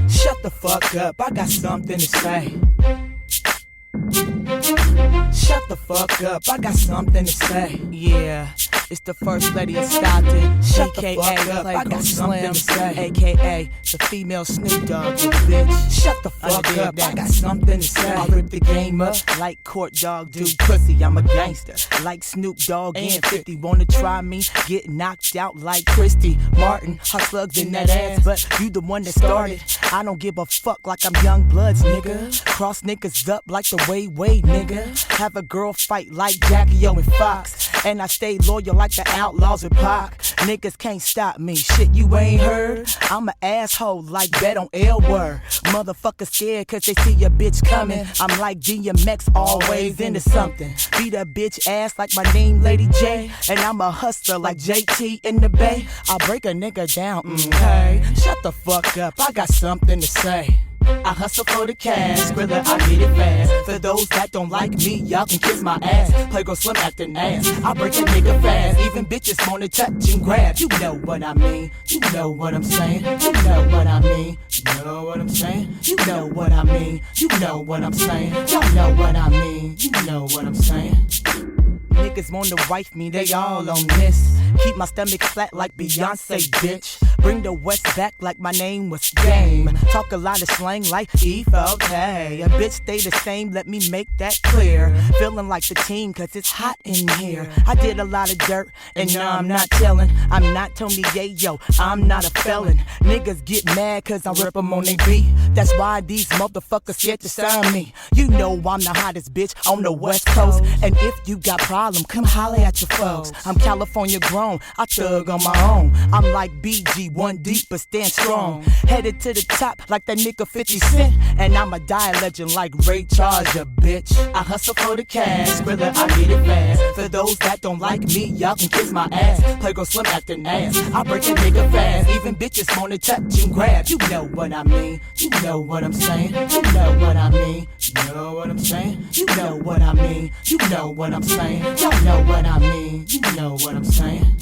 Shut the fuck up, I got something to say. Shut the fuck up, I got something to say. Yeah, it's the first lady of Stockton. Shut the fuck up, I got something to say. AKA the female Snoop Dogg, you bitch. Shut the fuck up, I got something to say. I rip the game up like Court Dog do pussy. I'm a gangster like Snoop Dogg and 50. Wanna try me? Get knocked out like Christy Martin. Hot slugs in that ass, but you the one that started. I don't give a fuck like I'm Young Bloods, nigga. Cross niggas up like the Way, nigga. Have a girl fight like Jackie O and Fox. And I stay loyal like the Outlaws with Pac. Niggas can't stop me, shit you ain't heard. I'm an asshole like Bet on L Word. Motherfuckers scared cause they see a bitch coming. I'm like DMX, always into something. Beat a bitch ass like my name Lady J. And I'm a hustler like JT in the Bay. I'll break a nigga down, hey. Shut the fuck up, I got something to say. I hustle for the cash, Skrilla, I get it fast. For those that don't like me, y'all can kiss my ass. Playgirl Slim acting ass, I break a nigga fast. Even bitches wanna touch and grab. You know what I mean, you know what I'm saying. You know what I mean, you know what I'm saying. You know what I mean, you know what I'm saying. Y'all know what I mean, you know what I'm saying. Niggas wanna wife me, they all on this. Keep my stomach flat like Beyonce, bitch. Bring the West back like my name was Game. Talk a lot of slang like E4K. A bitch stay the same, let me make that clear. Feeling like the team cause it's hot in here. I did a lot of dirt and now I'm not telling. I'm not Tony Yayo, I'm not a felon. Niggas get mad cause I rip them on they beat. That's why these motherfuckers scared to sign me. You know I'm the hottest bitch on the West Coast. And if you got problem, come holler at your folks. I'm California grown, I thug on my own. I'm like BG, one deep but stand strong. Headed to the top like that nigga 50 Cent. And I'm a die legend like Ray Charles, a bitch. I hustle for the cash, Skrilla, I get it fast. For those that don't like me, y'all can kiss my ass. Playgirl Slim acting ass, I break a nigga fast. Even bitches wanna touch and grab. You know what I mean, you know what I'm saying. You know what I mean, you know what I'm saying. You know what I mean, you know what I'm saying. Y'all know what I mean, you know what I'm saying.